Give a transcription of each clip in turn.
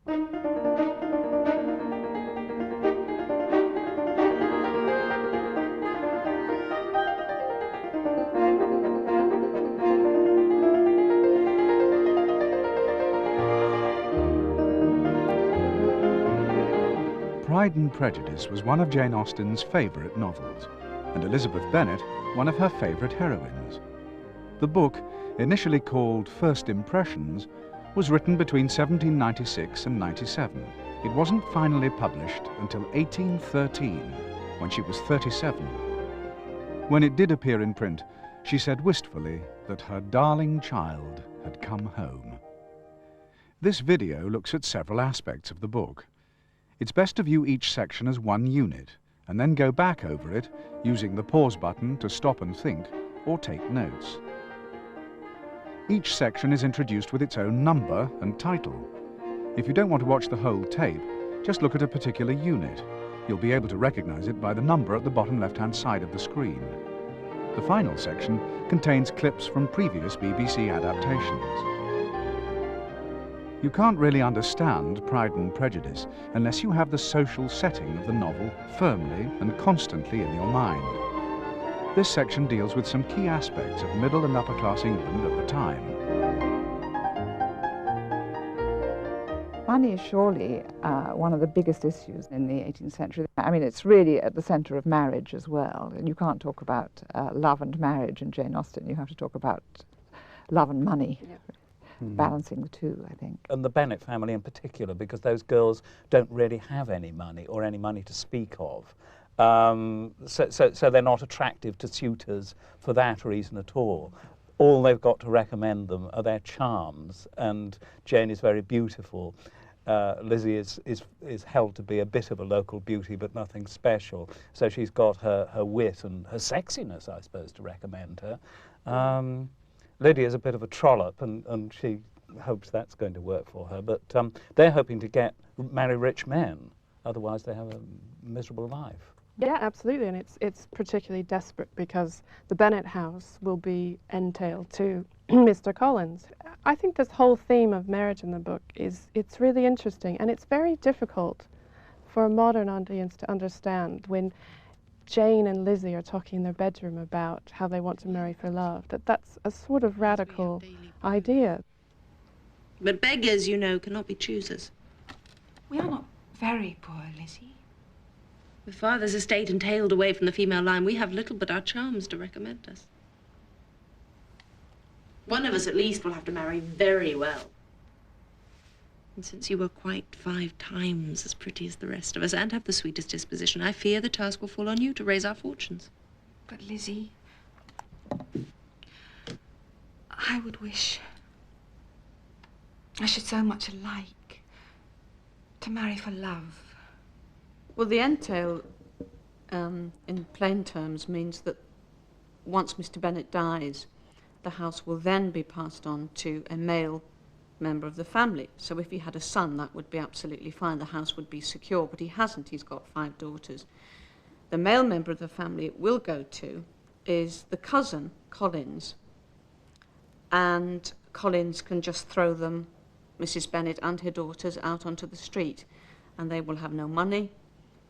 Pride and Prejudice was one of Jane Austen's favourite novels, and Elizabeth Bennet one of her favourite heroines. The book, initially called First Impressions, was written between 1796 and 97. It wasn't finally published until 1813, when she was 37. When it did appear in print, she said wistfully that her darling child had come home. This video looks at several aspects of the book. It's best to view each section as one unit, and then go back over it using the pause button to stop and think or take notes. Each section is introduced with its own number and title. If you don't want to watch the whole tape, just look at a particular unit. You'll be able to recognize it by the number at the bottom left-hand side of the screen. The final section contains clips from previous BBC adaptations. You can't really understand Pride and Prejudice unless you have the social setting of the novel firmly and constantly in your mind. This section deals with some key aspects of middle and upper-class England at the time. Money is surely one of the biggest issues in the 18th century. I mean, it's really at the centre of marriage as well. And you can't talk about love and marriage in Jane Austen. You have to talk about love and money. Yep. Balancing the two, I think. And the Bennet family in particular, because those girls don't really have any money or any money to speak of. So they're not attractive to suitors for that reason at all. All they've got to recommend them are their charms, and Jane is very beautiful. Lizzie is held to be a bit of a local beauty, but nothing special. So she's got her wit and her sexiness, I suppose, to recommend her. Lydia's a bit of a trollop, and she hopes that's going to work for her, but they're hoping to marry rich men, otherwise they have a miserable life. Yeah, absolutely, and it's particularly desperate because the Bennet house will be entailed to Mr. Collins. I think this whole theme of marriage in the book it's really interesting, and it's very difficult for a modern audience to understand when Jane and Lizzie are talking in their bedroom about how they want to marry for love, that's a sort of radical idea. But beggars, you know, cannot be choosers. We are not very poor, Lizzie. With father's estate entailed away from the female line, we have little but our charms to recommend us. One of us at least will have to marry very well. And since you were quite 5 times as pretty as the rest of us and have the sweetest disposition, I fear the task will fall on you to raise our fortunes. But, Lizzie, I would wish I should so much like to marry for love. Well, the entail, in plain terms, means that once Mr. Bennet dies, the house will then be passed on to a male member of the family. So if he had a son, that would be absolutely fine. The house would be secure, but he hasn't. He's got 5 daughters. The male member of the family it will go to is the cousin, Collins, and Collins can just throw them, Mrs. Bennet and her daughters, out onto the street, and they will have no money,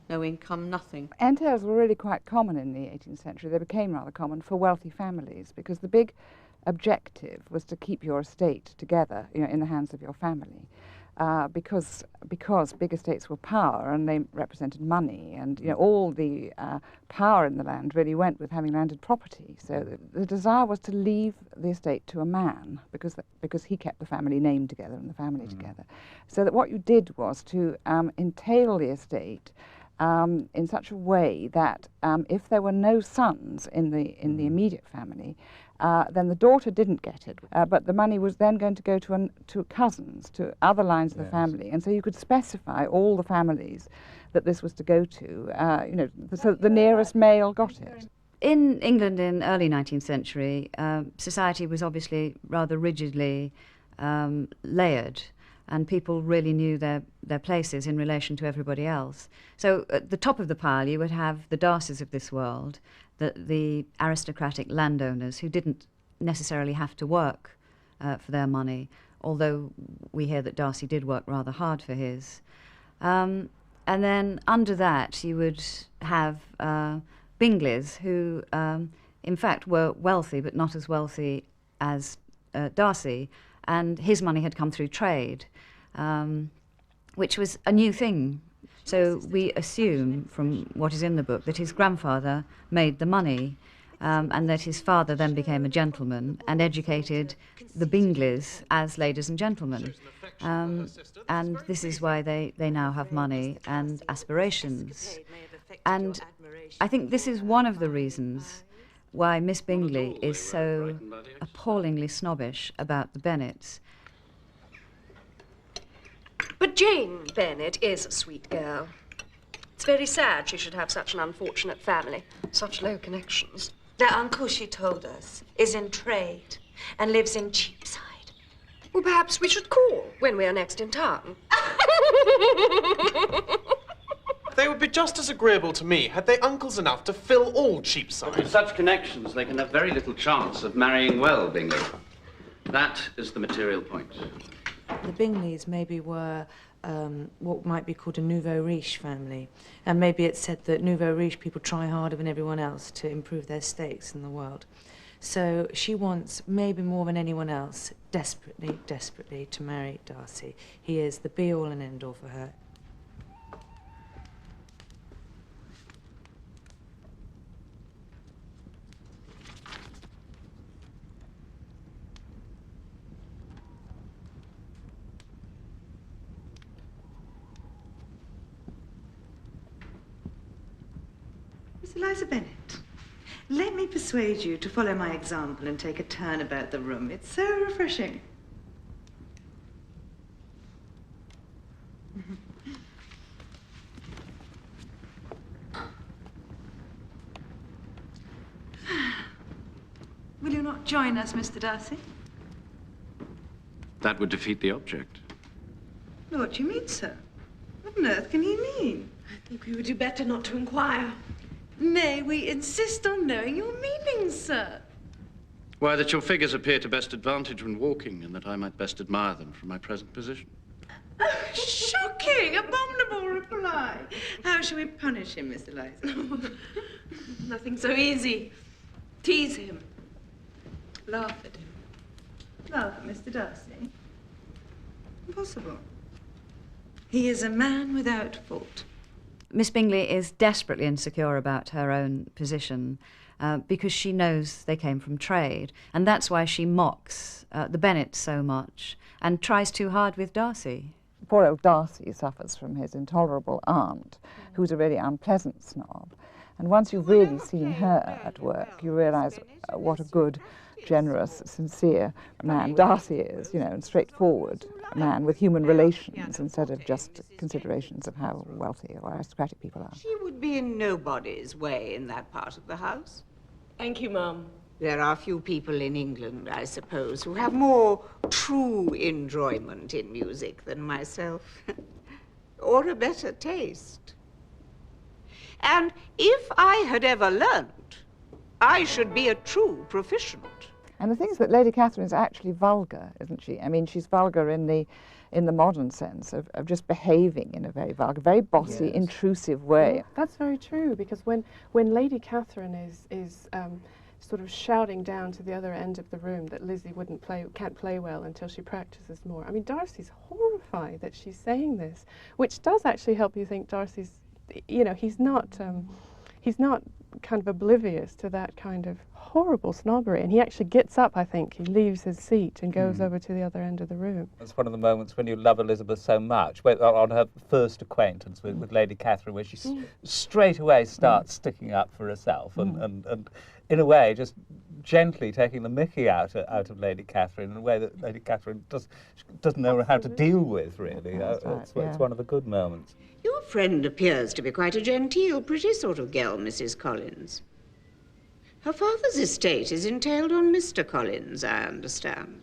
no income, nothing. Entails were really quite common in the 18th century. They became rather common for wealthy families because the big objective was to keep your estate together, you know, in the hands of your family, because big estates were power and they represented money, and you know all the power in the land really went with having landed property. So the desire was to leave the estate to a man because he kept the family name together and the family together. So that what you did was to entail the estate in such a way that if there were no sons in the immediate family, then the daughter didn't get it, but the money was then going to go to cousins, to other lines of the family, and so you could specify all the families that this was to go to, so the nearest male got it. In England in early 19th century, society was obviously rather rigidly layered, and people really knew their places in relation to everybody else. So at the top of the pile you would have the Darcys of this world, the aristocratic landowners who didn't necessarily have to work for their money, although we hear that Darcy did work rather hard for his. And then under that you would have Bingleys, who in fact were wealthy, but not as wealthy as Darcy, and his money had come through trade, which was a new thing. So we assume from what is in the book that his grandfather made the money, and that his father then became a gentleman and educated the Bingleys as ladies and gentlemen. And this is why they now have money and aspirations. And I think this is one of the reasons why Miss Bingley is so appallingly snobbish about the Bennets. But Jane Bennet is a sweet girl. It's very sad she should have such an unfortunate family, such low connections. Their uncle, she told us, is in trade and lives in Cheapside. Well, perhaps we should call when we are next in town. They would be just as agreeable to me had they uncles enough to fill all Cheapside. With such connections, they can have very little chance of marrying well, Bingley. That is the material point. The Bingleys maybe were what might be called a nouveau riche family. And maybe it's said that nouveau riche people try harder than everyone else to improve their stakes in the world. So she wants, maybe more than anyone else, desperately, desperately to marry Darcy. He is the be-all and end-all for her. Miss Eliza Bennet, let me persuade you to follow my example and take a turn about the room. It's so refreshing. Will you not join us, Mr. Darcy? That would defeat the object. What do you mean, sir? What on earth can he mean? I think we would do better not to inquire. May we insist on knowing your meaning, sir? Why, that your figures appear to best advantage when walking, and that I might best admire them from my present position. Oh, shocking, abominable reply. How shall we punish him, Miss Eliza? Nothing so easy. Tease him. Laugh at him. Laugh at Mr. Darcy? Impossible. He is a man without fault. Miss Bingley is desperately insecure about her own position because she knows they came from trade, and that's why she mocks the Bennets so much and tries too hard with Darcy. Poor old Darcy suffers from his intolerable aunt, who's a really unpleasant snob. And once you've really seen her at work, you realise what a good, generous, sincere man Darcy is, you know, and straightforward man with human relations instead of just considerations of how wealthy or aristocratic people are. She would be in nobody's way in that part of the house. Thank you, Mum. There are few people in England, I suppose, who have more true enjoyment in music than myself, or a better taste. And if I had ever learned, I should be a true proficient. And the thing is that Lady Catherine is actually vulgar, isn't she? I mean, she's vulgar in the modern sense of just behaving in a very vulgar, very bossy, Yes. intrusive way. That's very true, because when Lady Catherine is sort of shouting down to the other end of the room that Lizzie can't play well until she practices more. I mean, Darcy's horrified that she's saying this, which does actually help you think Darcy's, you know, he's not kind of oblivious to that kind of horrible snobbery, and he actually gets up, I think, he leaves his seat and goes over to the other end of the room. It's one of the moments when you love Elizabeth so much, on her first acquaintance with Lady Catherine, where she straight away starts sticking up for herself and in a way just gently taking the mickey out of Lady Catherine in a way that Lady Catherine doesn't know how to deal with, really. It's one of the good moments. Your friend appears to be quite a genteel, pretty sort of girl, Mrs. Collins. Her father's estate is entailed on Mr. Collins, I understand.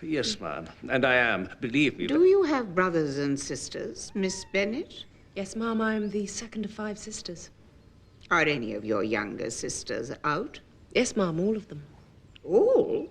Yes, ma'am, and I am, believe me. Do you have brothers and sisters, Miss Bennet? Yes, Ma'am, I'm the second of 5 sisters. Are any of your younger sisters out? Yes, Ma'am, all of them. All?